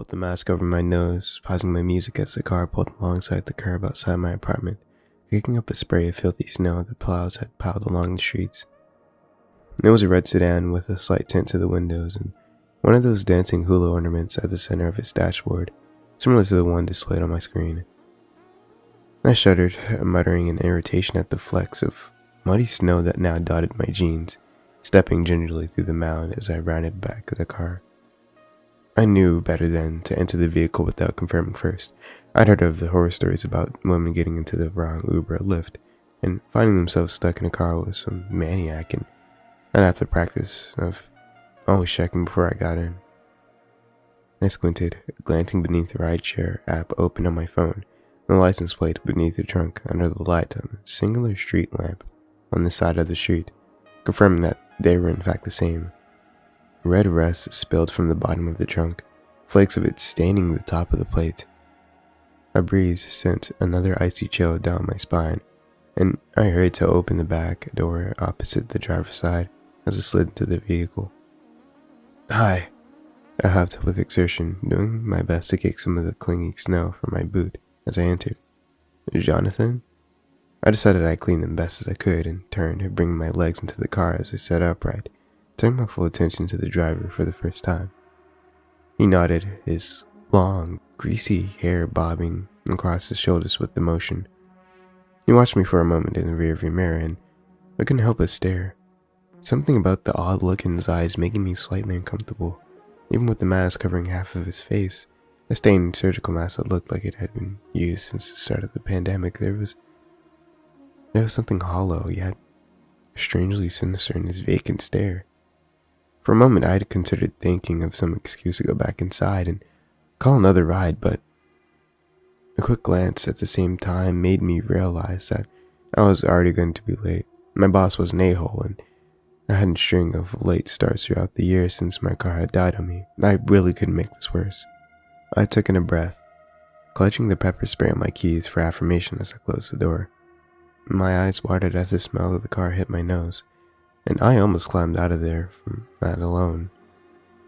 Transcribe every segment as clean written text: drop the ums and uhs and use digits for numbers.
with the mask over my nose, pausing my music as the car pulled alongside the curb outside my apartment, kicking up a spray of filthy snow that plows had piled along the streets. It was a red sedan with a slight tint to the windows and one of those dancing hula ornaments at the center of its dashboard, similar to the one displayed on my screen. I shuddered, muttering in irritation at the flecks of muddy snow that now dotted my jeans, stepping gingerly through the mound as I rounded back to the car. I knew better than to enter the vehicle without confirming first. I'd heard of the horror stories about women getting into the wrong Uber or Lyft and finding themselves stuck in a car with some maniac, and I'd have to practice of always checking before I got in. I squinted, glancing beneath the rideshare app open on my phone, and the license plate beneath the trunk under the light on a singular street lamp on the side of the street, confirming that they were in fact the same. Red rust spilled from the bottom of the trunk, flakes of it staining the top of the plate. A breeze sent another icy chill down my spine, and I hurried to open the back door opposite the driver's side as I slid into the vehicle. "Hi," I huffed with exertion, doing my best to kick some of the clinging snow from my boot as I entered. "Jonathan?" I decided I'd clean them best as I could and turned, bringing my legs into the car as I sat upright, turning my full attention to the driver for the first time. He nodded, his long, greasy hair bobbing across his shoulders with emotion. He watched me for a moment in the rearview mirror, and I couldn't help but stare. Something about the odd look in his eyes making me slightly uncomfortable, even with the mask covering half of his face, a stained surgical mask that looked like it had been used since the start of the pandemic. There was something hollow, yet strangely sinister in his vacant stare. For a moment I had considered thinking of some excuse to go back inside and call another ride, but a quick glance at the same time made me realize that I was already going to be late. My boss was an a-hole, and I had a string of late starts throughout the year since my car had died on me. I really couldn't make this worse. I took in a breath, clutching the pepper spray on my keys for affirmation as I closed the door. My eyes watered as the smell of the car hit my nose, and I almost climbed out of there from that alone.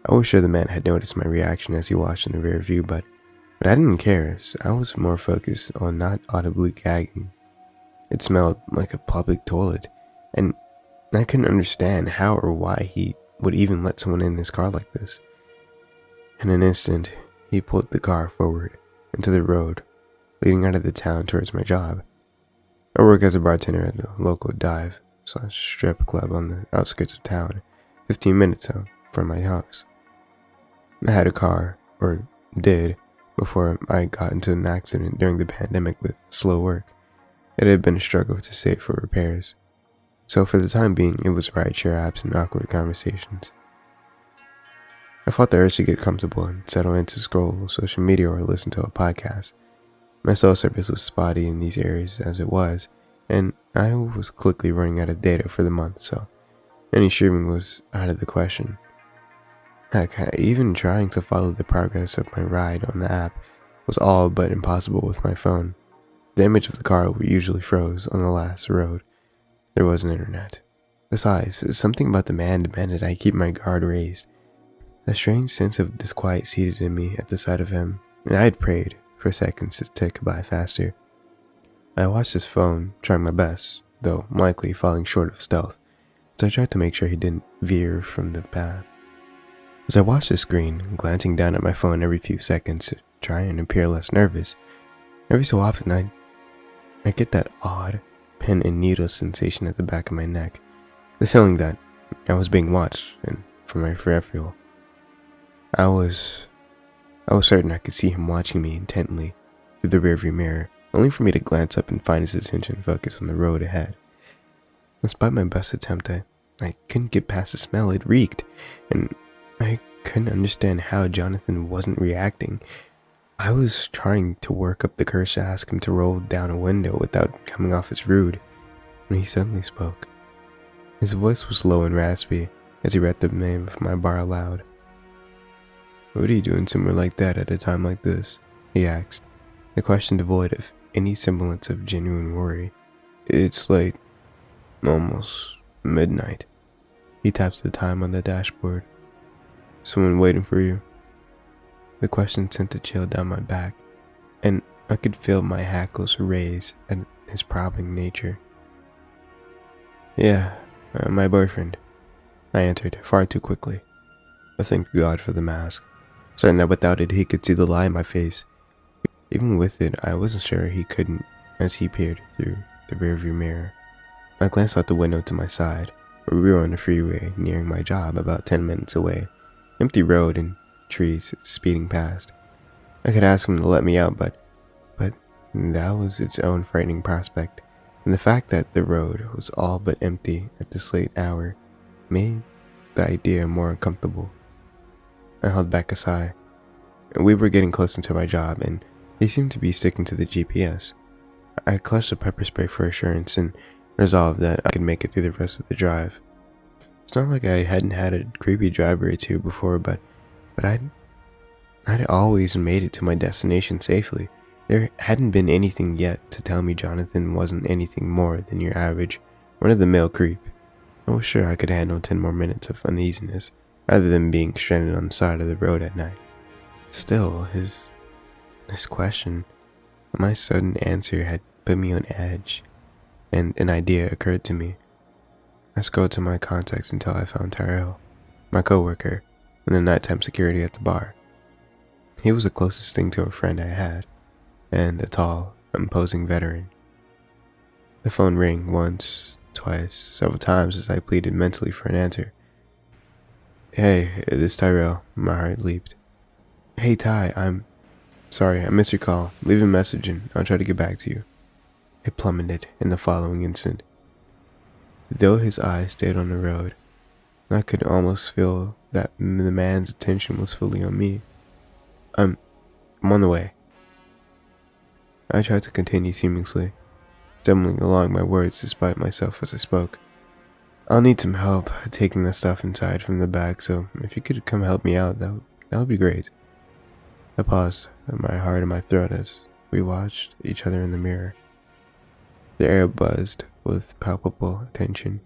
I was sure the man had noticed my reaction as he watched in the rear view, but I didn't care, as I was more focused on not audibly gagging. It smelled like a public toilet, and I couldn't understand how or why he would even let someone in his car like this. In an instant, he pulled the car forward into the road, leading out of the town towards my job. I work as a bartender at a local dive/strip club on the outskirts of town, 15 minutes out from my house. I had a car, or did, before I got into an accident during the pandemic with slow work. It had been a struggle to save for repairs, so for the time being it was rideshare apps and awkward conversations. I fought the urge to get comfortable and settle in to scroll social media or listen to a podcast. My cell service was spotty in these areas as it was, and I was quickly running out of data for the month, so any streaming was out of the question. Heck, even trying to follow the progress of my ride on the app was all but impossible with my phone. The image of the car usually froze on the last road. There wasn't internet. Besides, something about the man demanded I keep my guard raised. A strange sense of disquiet seated in me at the sight of him, and I had prayed for seconds to tick by faster. I watched his phone, trying my best, though likely falling short of stealth, as I tried to make sure he didn't veer from the path. As I watched the screen, glancing down at my phone every few seconds to try and appear less nervous, every so often I get that odd pin and needle sensation at the back of my neck, the feeling that I was being watched, and from my peripheral. I was certain I could see him watching me intently through the rearview mirror, only for me to glance up and find his attention focused on the road ahead. Despite my best attempt, I couldn't get past the smell. It reeked, and I couldn't understand how Jonathan wasn't reacting. I was trying to work up the courage to ask him to roll down a window without coming off as rude, when he suddenly spoke. His voice was low and raspy as he read the name of my bar aloud. "What are you doing somewhere like that at a time like this?" he asked, the question devoid of any semblance of genuine worry. "It's late. Almost midnight." He taps the time on the dashboard. "Someone waiting for you?" The question sent a chill down my back, and I could feel my hackles raise at his probing nature. Yeah, my boyfriend, I answered far too quickly. I thanked God for the mask, certain that without it he could see the lie in my face. Even with it, I wasn't sure he couldn't, as he peered through the rearview mirror. I glanced out the window to my side, where we were on the freeway nearing my job about 10 minutes away. Empty road and trees speeding past. I could ask him to let me out, but that was its own frightening prospect, and the fact that the road was all but empty at this late hour made the idea more uncomfortable. I held back a sigh. We were getting closer to my job, and he seemed to be sticking to the GPS. I clutched the pepper spray for assurance and resolved that I could make it through the rest of the drive. It's not like I hadn't had a creepy driver or two before, but I'd always made it to my destination safely. There hadn't been anything yet to tell me Jonathan wasn't anything more than your average run-of-the-mill creep. I was sure I could handle 10 more minutes of uneasiness rather than being stranded on the side of the road at night. Still, his question, my sudden answer had put me on edge, and an idea occurred to me. I scrolled to my contacts until I found Tyrell, my coworker, and the nighttime security at the bar. He was the closest thing to a friend I had, and a tall, imposing veteran. The phone rang once, twice, several times as I pleaded mentally for an answer. Hey, this is Tyrell. My heart leaped. Hey Ty, I'm sorry, I missed your call. Leave a message and I'll try to get back to you. It plummeted in the following instant. Though his eyes stayed on the road, I could almost feel that the man's attention was fully on me. I'm on the way. I tried to continue seamlessly, stumbling along my words despite myself as I spoke. I'll need some help taking the stuff inside from the back, so if you could come help me out, that would be great. I paused, my heart in my throat as we watched each other in the mirror. The air buzzed with palpable tension,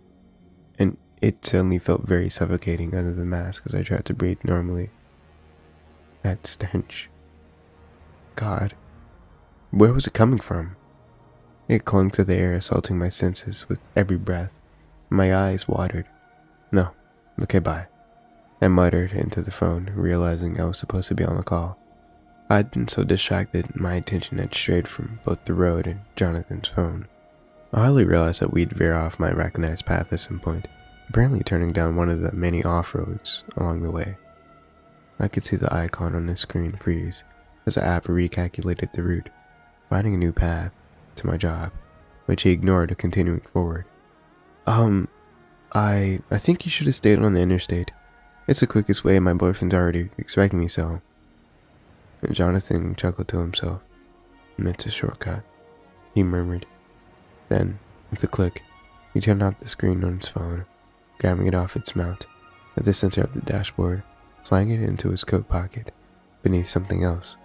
and it suddenly felt very suffocating under the mask as I tried to breathe normally. That stench. God, where was it coming from? It clung to the air, assaulting my senses with every breath. My eyes watered. No, okay, bye. I muttered into the phone, realizing I was supposed to be on a call. I'd been so distracted, my attention had strayed from both the road and Jonathan's phone. I hardly realized that we'd veer off my recognized path at some point, apparently turning down one of the many off-roads along the way. I could see the icon on the screen freeze as the app recalculated the route, finding a new path to my job, which he ignored, continuing forward. I think you should have stayed on the interstate. It's the quickest way, my boyfriend's already expecting me, so. And Jonathan chuckled to himself. It's a shortcut, he murmured. Then, with a click, he turned off the screen on his phone, grabbing it off its mount at the center of the dashboard, sliding it into his coat pocket, beneath something else.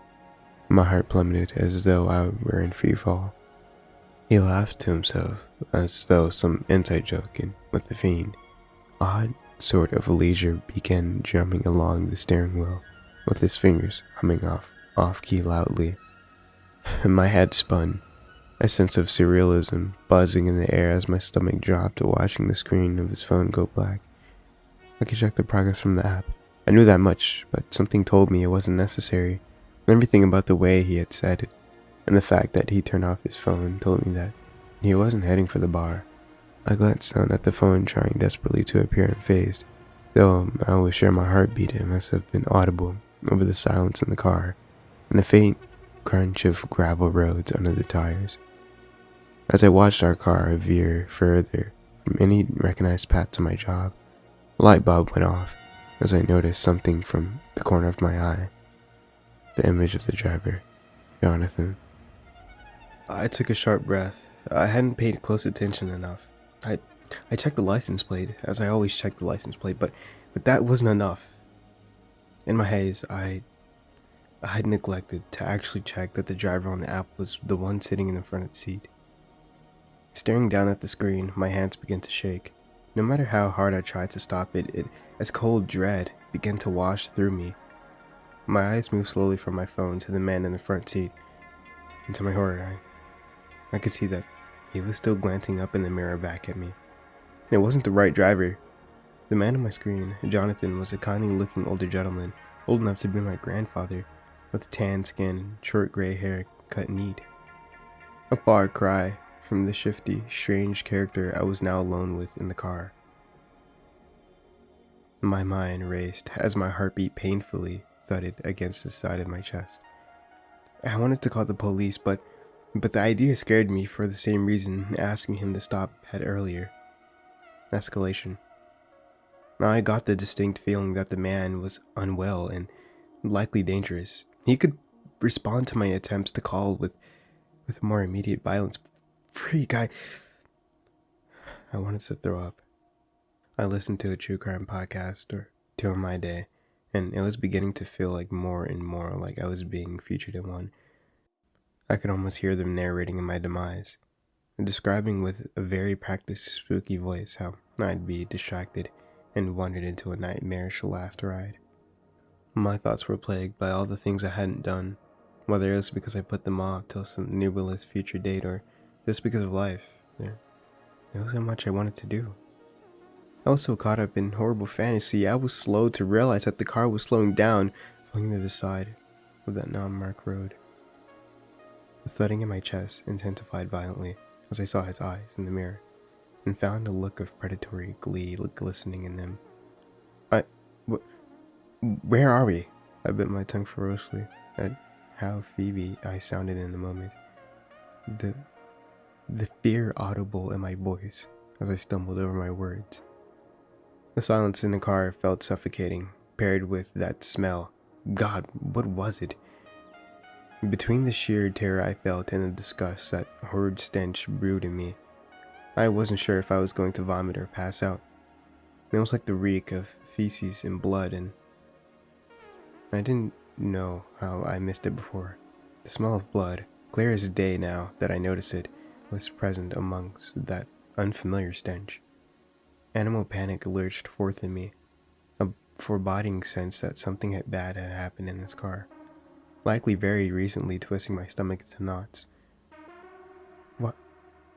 My heart plummeted as though I were in free fall. He laughed to himself, as though some inside joke, and with the fiend, odd sort of leisure began drumming along the steering wheel, with his fingers humming off-key loudly. My head spun, a sense of surrealism buzzing in the air as my stomach dropped, watching the screen of his phone go black. I could check the progress from the app. I knew that much, but something told me it wasn't necessary. Everything about the way he had said it, and the fact that he turned off his phone, told me that he wasn't heading for the bar. I glanced down at the phone, trying desperately to appear unfazed, though I was sure my heartbeat must have been audible over the silence in the car, and the faint crunch of gravel roads under the tires. As I watched our car veer further from any recognized path to my job, a light bulb went off as I noticed something from the corner of my eye. The image of the driver, Jonathan. I took a sharp breath. I hadn't paid close attention enough. I checked the license plate, as I always check the license plate, but that wasn't enough. In my haze, I had neglected to actually check that the driver on the app was the one sitting in the front seat. Staring down at the screen, my hands began to shake. No matter how hard I tried to stop it, as cold dread began to wash through me. My eyes moved slowly from my phone to the man in the front seat, and to my horror, I could see that he was still glancing up in the mirror back at me. It wasn't the right driver. The man on my screen, Jonathan, was a kindly-looking older gentleman, old enough to be my grandfather, with tan skin and short gray hair cut neat. A far cry from the shifty, strange character I was now alone with in the car. My mind raced as my heartbeat painfully thudded against the side of my chest. I wanted to call the police, but the idea scared me for the same reason asking him to stop had earlier. Escalation. Now I got the distinct feeling that the man was unwell and likely dangerous. He could respond to my attempts to call with more immediate violence. Freak, I wanted to throw up. I listened to a true crime podcast or two in my day, and it was beginning to feel like more and more like I was being featured in one. I could almost hear them narrating my demise, describing with a very practiced spooky voice how I'd be distracted and wandered into a nightmarish last ride. My thoughts were plagued by all the things I hadn't done, whether it was because I put them off till some nebulous future date or just because of life. There wasn't much I wanted to do. I was so caught up in horrible fantasy, I was slow to realize that the car was slowing down, pulling to the side of that non-marked road. The thudding in my chest intensified violently as I saw his eyes in the mirror, and found a look of predatory glee glistening in them. Where are we? I bit my tongue ferociously at how Phoebe I sounded in the moment. The fear audible in my voice as I stumbled over my words. The silence in the car felt suffocating, paired with that smell. God, what was it? Between the sheer terror I felt and the disgust that horrid stench brewed in me, I wasn't sure if I was going to vomit or pass out. It was like the reek of feces and blood, and I didn't know how I missed it before. The smell of blood, clear as day now that I noticed it, was present amongst that unfamiliar stench. Animal panic lurched forth in me, a foreboding sense that something bad had happened in this car, likely very recently, twisting my stomach into knots. Why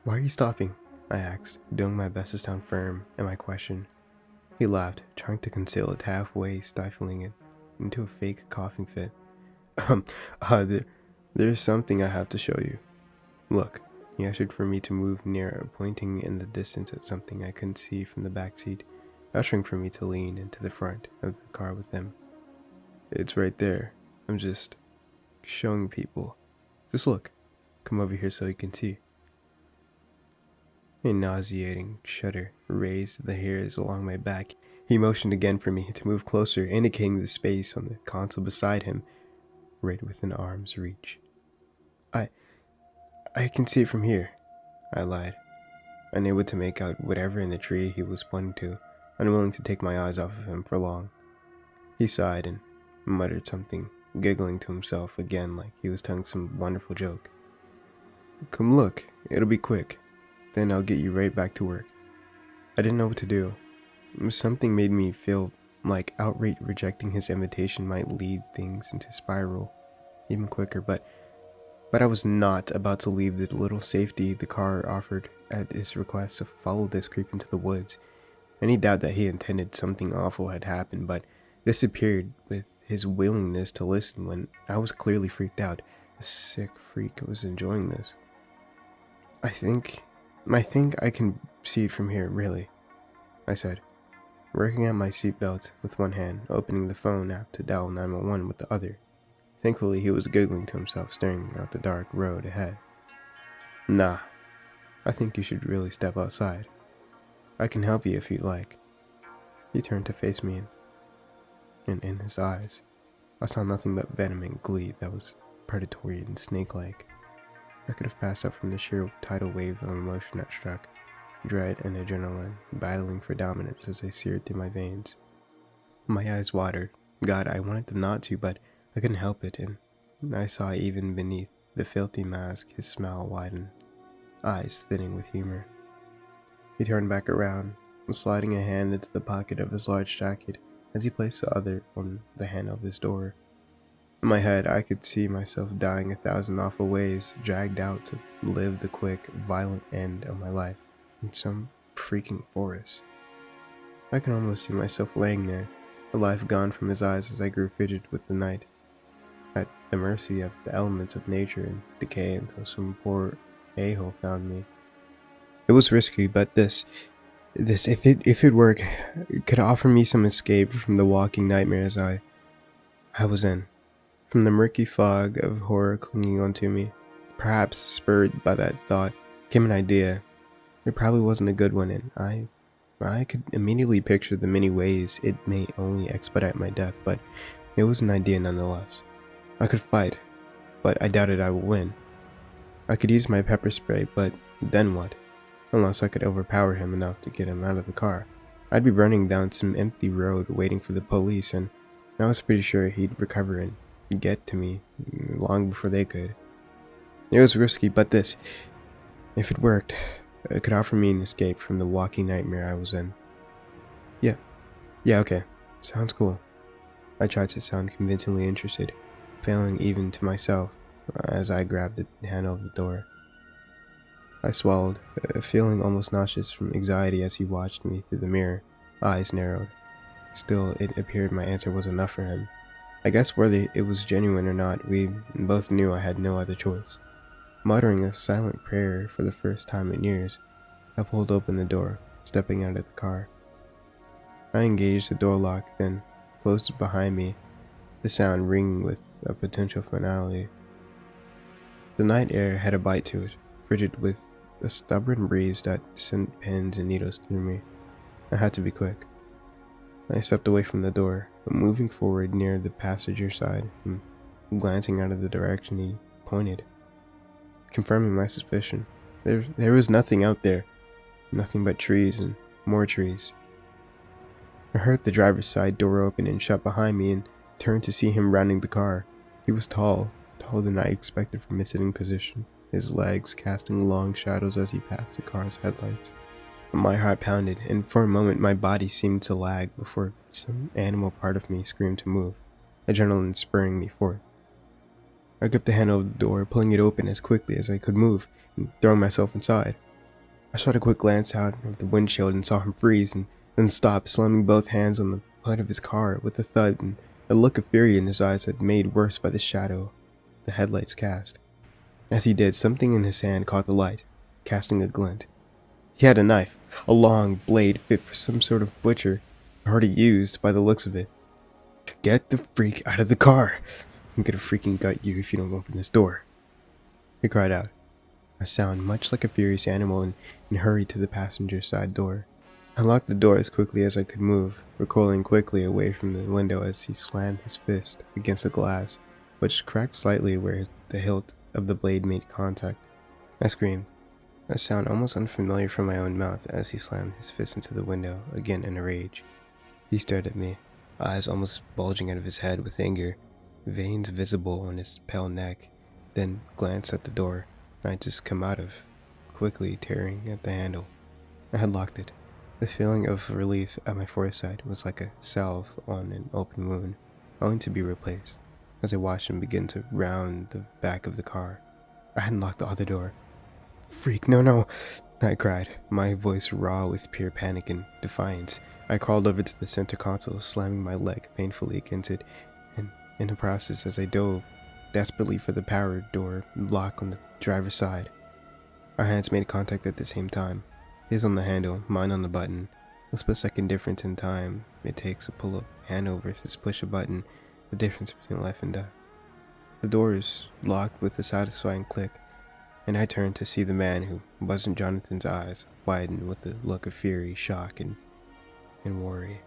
are you stopping? I asked, doing my best to sound firm in my question. He laughed, trying to conceal it, halfway stifling it into a fake coughing fit. There's something I have to show you. Look. He ushered for me to move nearer, pointing in the distance at something I couldn't see from the back seat, ushering for me to lean into the front of the car with him. It's right there. I'm just showing people. Just look. Come over here so you can see. A nauseating shudder raised the hairs along my back. He motioned again for me to move closer, indicating the space on the console beside him, right within arm's reach. I can see it from here, I lied, unable to make out whatever in the tree he was pointing to, unwilling to take my eyes off of him for long. He sighed and muttered something, giggling to himself again like he was telling some wonderful joke. Come look, it'll be quick, then I'll get you right back to work. I didn't know what to do. Something made me feel like outright rejecting his invitation might lead things into spiral even quicker, but I was not about to leave the little safety the car offered at his request to follow this creep into the woods. Any doubt that he intended something awful had happened, but disappeared with his willingness to listen when I was clearly freaked out. The sick freak was enjoying this. I think I can see it from here, really, I said, working at my seatbelt with one hand, opening the phone app to dial 911 with the other. Thankfully, he was giggling to himself, staring out the dark road ahead. Nah, I think you should really step outside. I can help you if you'd like. He turned to face me, and in his eyes, I saw nothing but venom and glee that was predatory and snake-like. I could have passed out from the sheer tidal wave of emotion that struck, dread and adrenaline battling for dominance as they seared through my veins. My eyes watered. God, I wanted them not to, but I couldn't help it, and I saw even beneath the filthy mask his smile widened, eyes thinning with humor. He turned back around, sliding a hand into the pocket of his large jacket as he placed the other on the handle of his door. In my head, I could see myself dying 1,000 awful ways, dragged out to live the quick, violent end of my life in some freaking forest. I can almost see myself laying there, the life gone from his eyes as I grew frigid with the night, at the mercy of the elements of nature and decay until some poor a-hole found me. It was risky, but this, if it worked, could offer me some escape from the walking nightmares I was in. From the murky fog of horror clinging onto me, perhaps spurred by that thought, came an idea. It probably wasn't a good one, and I could immediately picture the many ways it may only expedite my death, but it was an idea nonetheless. I could fight, but I doubted I would win. I could use my pepper spray, but then what? Unless I could overpower him enough to get him out of the car. I'd be running down some empty road waiting for the police, and I was pretty sure he'd recover and get to me long before they could. It was risky, but this, if it worked, it could offer me an escape from the walking nightmare I was in. Yeah, okay, sounds cool. I tried to sound convincingly interested, failing even to myself as I grabbed the handle of the door. I swallowed, feeling almost nauseous from anxiety as he watched me through the mirror, eyes narrowed. Still, it appeared my answer was enough for him. I guess whether it was genuine or not, we both knew I had no other choice. Muttering a silent prayer for the first time in years, I pulled open the door, stepping out of the car. I engaged the door lock, then closed it behind me, the sound ringing with a potential finality. The night air had a bite to it, frigid with a stubborn breeze that sent pins and needles through me. I had to be quick. I stepped away from the door, moving forward near the passenger side and glancing out of the direction he pointed, confirming my suspicion. There was nothing out there, nothing but trees and more trees. I heard the driver's side door open and shut behind me and turned to see him rounding the car. He was taller than I expected from his sitting position, his legs casting long shadows as he passed the car's headlights. My heart pounded, and for a moment my body seemed to lag before some animal part of me screamed to move, adrenaline spurring me forth. I gripped the handle of the door, pulling it open as quickly as I could move, and throwing myself inside. I shot a quick glance out of the windshield and saw him freeze, and then stop, slamming both hands on the hood of his car with a thud and a look of fury in his eyes that made worse by the shadow the headlights cast. As he did, something in his hand caught the light, casting a glint. He had a knife, a long blade fit for some sort of butcher, already used by the looks of it. "Get the freak out of the car! I'm gonna freaking gut you if you don't open this door," he cried out, a sound much like a furious animal, and hurried to the passenger side door. I locked the door as quickly as I could move, recoiling quickly away from the window as he slammed his fist against the glass, which cracked slightly where the hilt of the blade made contact. I screamed, a sound almost unfamiliar from my own mouth as he slammed his fist into the window, again in a rage. He stared at me, eyes almost bulging out of his head with anger, veins visible on his pale neck, then glanced at the door I'd just come out of, quickly tearing at the handle. I had locked it. The feeling of relief at my foresight was like a salve on an open wound, only to be replaced, as I watched him begin to round the back of the car. I hadn't locked the other door. "Freak, no," I cried, my voice raw with pure panic and defiance. I crawled over to the center console, slamming my leg painfully against it, and in the process as I dove desperately for the power door lock on the driver's side. Our hands made contact at the same time, his on the handle, mine on the button. A split-second difference in time it takes to pull a handle versus push a button, the difference between life and death. The doors locked with a satisfying click, and I turned to see the man who wasn't Jonathan's eyes widen with a look of fury, shock, and worry.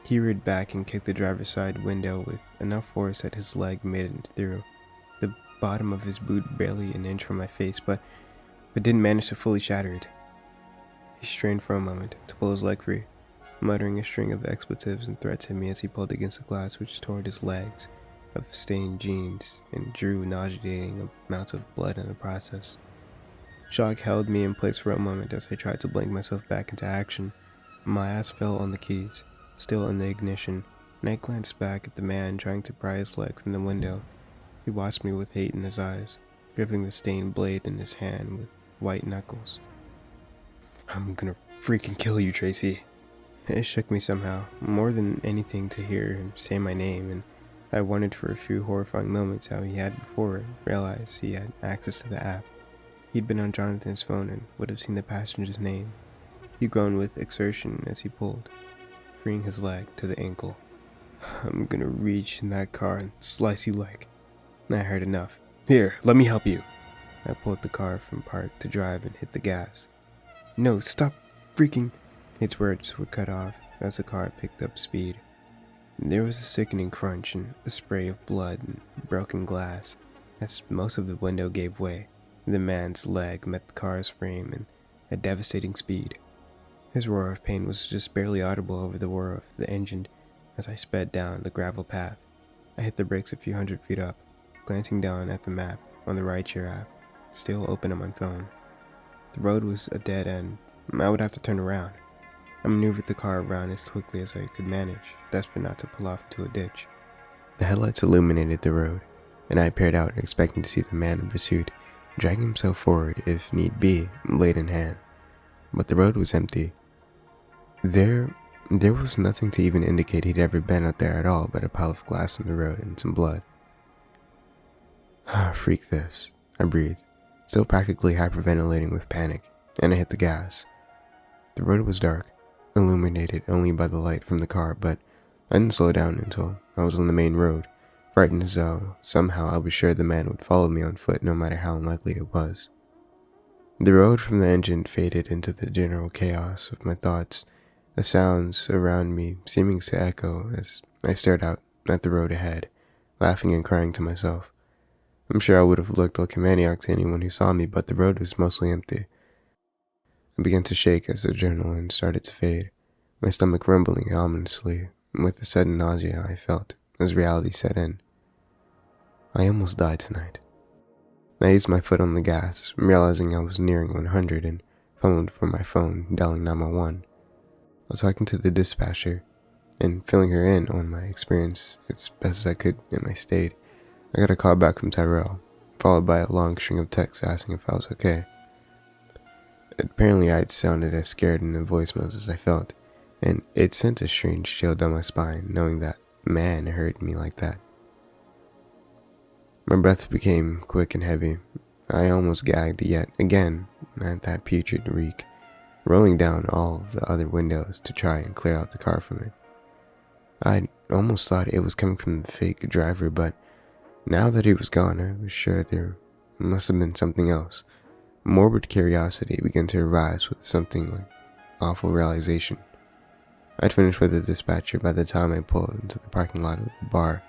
He reared back and kicked the driver's side window with enough force that his leg made it through, the bottom of his boot barely an inch from my face, but didn't manage to fully shatter it. He strained for a moment to pull his leg free, muttering a string of expletives and threats at me as he pulled against the glass which tore at his legs of stained jeans and drew nauseating amounts of blood in the process. Shock held me in place for a moment as I tried to blink myself back into action. My ass fell on the keys, still in the ignition, When I glanced back at the man trying to pry his leg from the window, he watched me with hate in his eyes, gripping the stained blade in his hand with white knuckles. "I'm gonna freaking kill you, Tracy." It shook me somehow, more than anything to hear him say my name, and I wondered for a few horrifying moments how he had before realized he had access to the app. He'd been on Jonathan's phone and would have seen the passenger's name. He groaned with exertion as he pulled, freeing his leg to the ankle. "I'm gonna reach in that car and slice you leg." I heard enough. "Here, let me help you." I pulled the car from park to drive and hit the gas. "No, stop freaking..." Its words were cut off as the car picked up speed. There was a sickening crunch and a spray of blood and broken glass as most of the window gave way. The man's leg met the car's frame in a devastating speed. His roar of pain was just barely audible over the roar of the engine as I sped down the gravel path. I hit the brakes a few hundred feet up, glancing down at the map on the rideshare app, still open on my phone. The road was a dead end. I would have to turn around. I maneuvered the car around as quickly as I could manage, desperate not to pull off into a ditch. The headlights illuminated the road, and I peered out expecting to see the man in pursuit, dragging himself forward if need be, blade in hand. But the road was empty. There was nothing to even indicate he'd ever been out there at all but a pile of glass on the road and some blood. "Freak this," I breathed, still practically hyperventilating with panic, and I hit the gas. The road was dark, illuminated only by the light from the car, but I didn't slow down until I was on the main road, frightened as though somehow I was sure the man would follow me on foot no matter how unlikely it was. The road from the engine faded into the general chaos of my thoughts, the sounds around me seeming to echo as I stared out at the road ahead, laughing and crying to myself. I'm sure I would have looked like a maniac to anyone who saw me, but the road was mostly empty. I began to shake as the adrenaline started to fade, my stomach rumbling ominously with the sudden nausea I felt as reality set in. I almost died tonight. I eased my foot on the gas, realizing I was nearing 100 and fumbled for my phone, dialing 911. I was talking to the dispatcher and filling her in on my experience as best as I could in my state. I got a call back from Tyrell, followed by a long string of texts asking if I was okay. Apparently I had sounded as scared in the voicemails as I felt, and it sent a strange chill down my spine knowing that man heard me like that. My breath became quick and heavy. I almost gagged yet again at that putrid reek, rolling down all of the other windows to try and clear out the car from it. I almost thought it was coming from the fake driver, but now that he was gone, I was sure there must have been something else. Morbid curiosity began to arise with something like awful realization. I'd finished with the dispatcher by the time I pulled into the parking lot of the bar.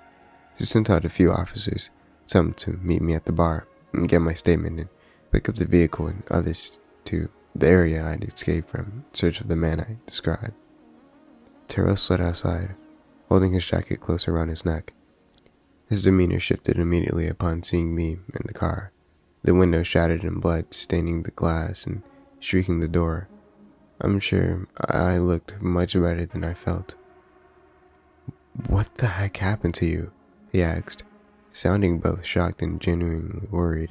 She sent out a few officers, some to meet me at the bar and get my statement and pick up the vehicle, and others to the area I'd escaped from in search of the man I described. Tyrell slid outside, holding his jacket close around his neck. His demeanor shifted immediately upon seeing me in the car, the window shattered and blood staining the glass and shrieking the door. I'm sure I looked much better than I felt. "What the heck happened to you?" he asked, sounding both shocked and genuinely worried,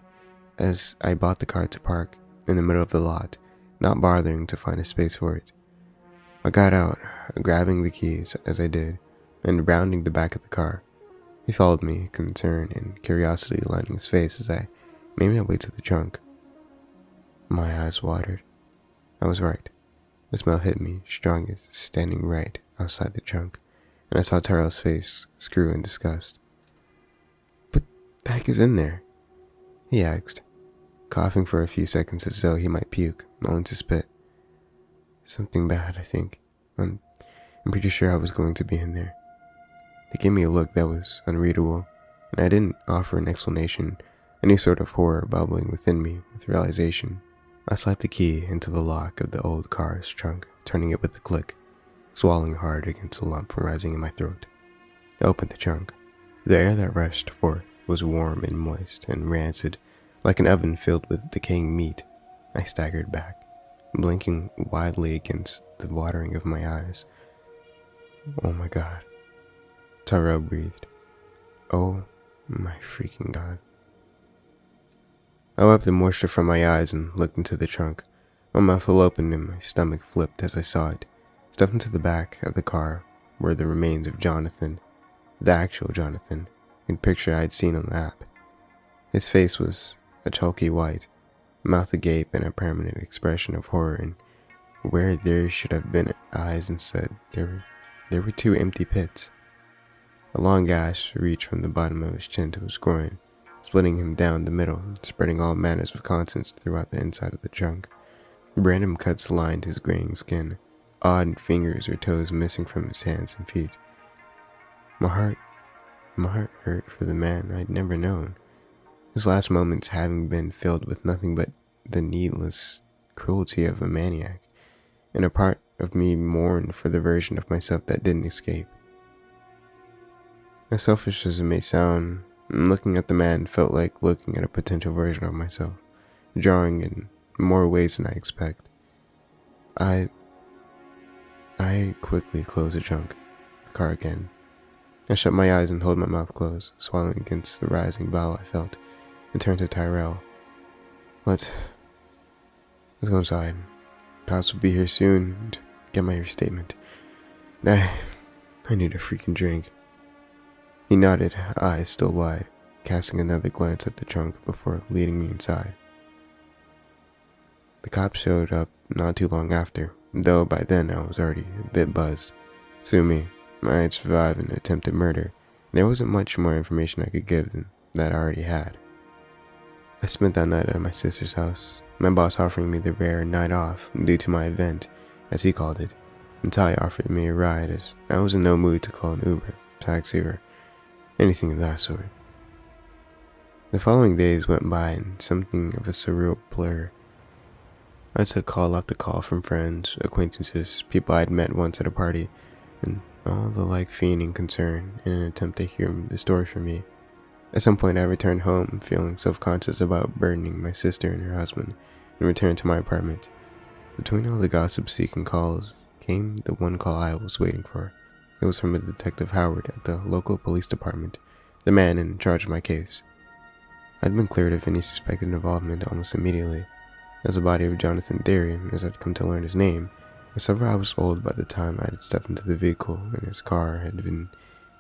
as I bought the car to park in the middle of the lot, not bothering to find a space for it. I got out, grabbing the keys as I did, and rounding the back of the car. He followed me, concern and curiosity lighting his face as I made my way to the trunk. My eyes watered. I was right. The smell hit me strongest standing right outside the trunk, and I saw Tyrell's face screw in disgust. "What the heck is in there?" he asked, coughing for a few seconds as though he might puke, only to spit. "Something bad, I think. I'm pretty sure I was going to be in there." They gave me a look that was unreadable, and I didn't offer an explanation, any sort of horror bubbling within me with realization. I slid the key into the lock of the old car's trunk, turning it with a click, swallowing hard against a lump rising in my throat. I opened the trunk. The air that rushed forth was warm and moist and rancid, like an oven filled with decaying meat. I staggered back, blinking wildly against the watering of my eyes. Oh my God. Tyrell breathed. Oh my freaking god. I wiped the moisture from my eyes and looked into the trunk. My mouth fell open and my stomach flipped as I saw it. Stuffed into the back of the car were the remains of Jonathan, the actual Jonathan, in the picture I had seen on the app. His face was a chalky white, mouth agape and a permanent expression of horror, and where there should have been eyes instead, there were two empty pits. A long gash reached from the bottom of his chin to his groin, splitting him down the middle, spreading all manners of contents throughout the inside of the trunk. Random cuts lined his graying skin, odd fingers or toes missing from his hands and feet. My heart hurt for the man I'd never known, his last moments having been filled with nothing but the needless cruelty of a maniac, and a part of me mourned for the version of myself that didn't escape. As selfish as it may sound, looking at the man felt like looking at a potential version of myself, jarring in more ways than I expect. I quickly closed the trunk, the car again. I shut my eyes and held my mouth closed, swallowing against the rising bile I felt, and turned to Tyrell. Let's go inside. Cops will be here soon to get my statement. I need a freaking drink. He nodded, eyes still wide, casting another glance at the trunk before leading me inside. The cops showed up not too long after, though by then I was already a bit buzzed. Sue me, I had survived an attempted murder. There wasn't much more information I could give than that I already had. I spent that night at my sister's house, my boss offering me the rare night off due to my event, as he called it, and Ty offered me a ride as I was in no mood to call an Uber, taxi, or anything of that sort. The following days went by in something of a surreal blur. I took call after call from friends, acquaintances, people I'd met once at a party, and all the like feigning concern in an attempt to hear the story from me. At some point I returned home, feeling self-conscious about burdening my sister and her husband, and returned to my apartment. Between all the gossip-seeking calls came the one call I was waiting for. It was from a Detective Howard at the local police department, the man in charge of my case. I'd been cleared of any suspected involvement almost immediately, as the body of Jonathan Derry, as I'd come to learn his name, was several hours old by the time I had stepped into the vehicle, and his car had been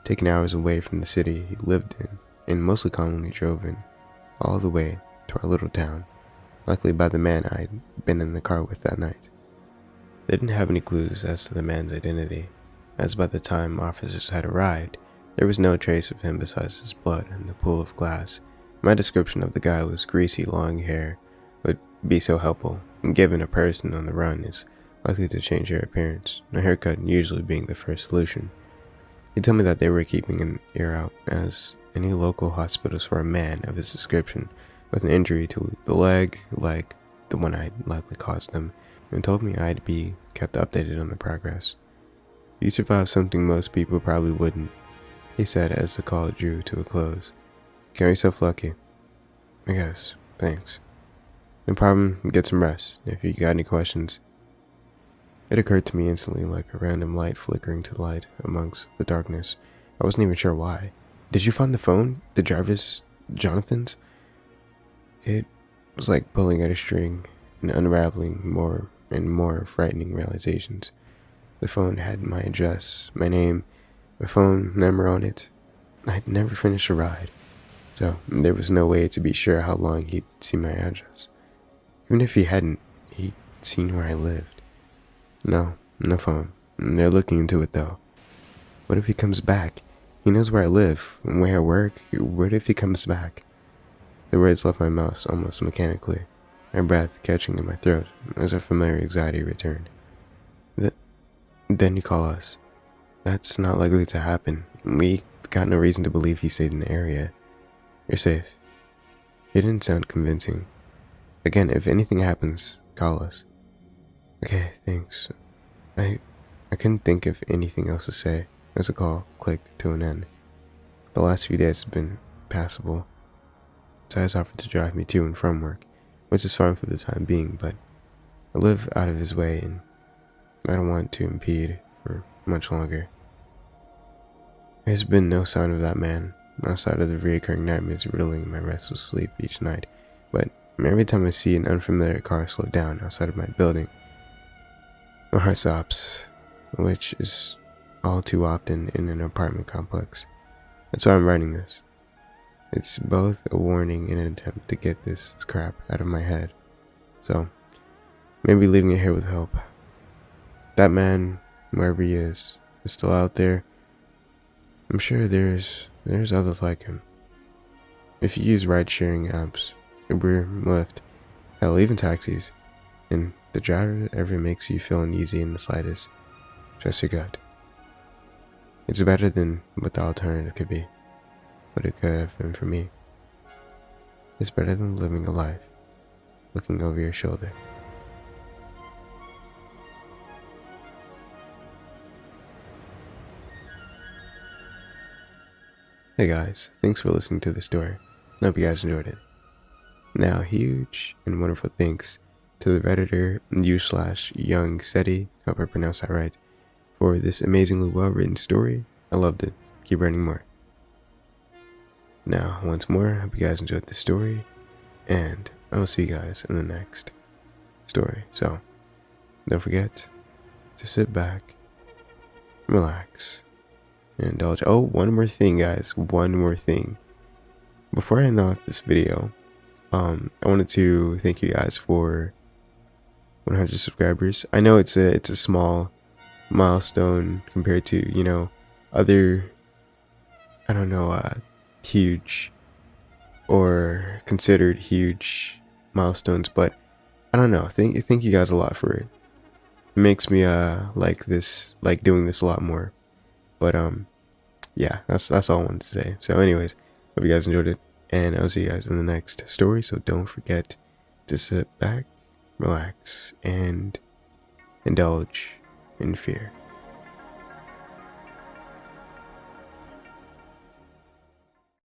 taken hours away from the city he lived in, and mostly commonly drove in, all the way to our little town, likely by the man I'd been in the car with that night. They didn't have any clues as to the man's identity, as by the time officers had arrived, there was no trace of him besides his blood in the pool of glass. My description of the guy was greasy, long hair would be so helpful, given a person on the run is likely to change their appearance, a haircut usually being the first solution. He told me that they were keeping an ear out, as any local hospitals for a man of his description with an injury to the leg like the one I'd likely caused them, and told me I'd be kept updated on the progress. You survived something most people probably wouldn't, he said as the call drew to a close. Count yourself lucky. I guess. Thanks. No problem, get some rest. If you got any questions. It occurred to me instantly like a random light flickering to light amongst the darkness. I wasn't even sure why. Did you find the phone? The Jarvis? Jonathan's? It was like pulling at a string and unraveling more and more frightening realizations. The phone had my address, my name, my phone number on it. I'd never finished a ride, so there was no way to be sure how long he'd seen my address. Even if he hadn't, he'd seen where I lived. No phone. They're looking into it though. What if he comes back? He knows where I live, where I work. What if he comes back? The words left my mouth almost mechanically, my breath catching in my throat as a familiar anxiety returned. Then you call us. That's not likely to happen. We got no reason to believe he stayed in the area. You're safe. It didn't sound convincing. Again, if anything happens, call us. Okay, thanks. I couldn't think of anything else to say as the call clicked to an end. The last few days have been passable. Ty's offered to drive me to and from work, which is fine for the time being, but I live out of his way and I don't want to impede for much longer. There's been no sign of that man, outside of the recurring nightmares riddling my restless sleep each night, but every time I see an unfamiliar car slow down outside of my building, my heart stops, which is all too often in an apartment complex. That's why I'm writing this. It's both a warning and an attempt to get this crap out of my head. So, maybe leaving it here with hope. That man, wherever he is still out there. I'm sure there's others like him. If you use ride-sharing apps, Uber, Lyft, hell, even taxis, and the driver ever makes you feel uneasy in the slightest, trust your gut. It's better than what the alternative could be, what it could have been for me. It's better than living a life looking over your shoulder. Hey guys, thanks for listening to the story. I hope you guys enjoyed it. Now, huge and wonderful thanks to the Redditor /YungSeti, hope I pronounced that right, for this amazingly well written story. I loved it. Keep writing more. Now, once more, I hope you guys enjoyed the story, and I will see you guys in the next story. So, don't forget to sit back, relax, and indulge. Oh, one more thing, guys. One more thing. Before I end off this video, I wanted to thank you guys for 100 subscribers. I know it's a small milestone compared to, you know, other, I don't know, huge or considered huge milestones, but I don't know. Thank you guys a lot for it. It makes me like doing this a lot more. But yeah, that's all I wanted to say. So anyways, hope you guys enjoyed it, and I'll see you guys in the next story. So don't forget to sit back, relax, and indulge in fear.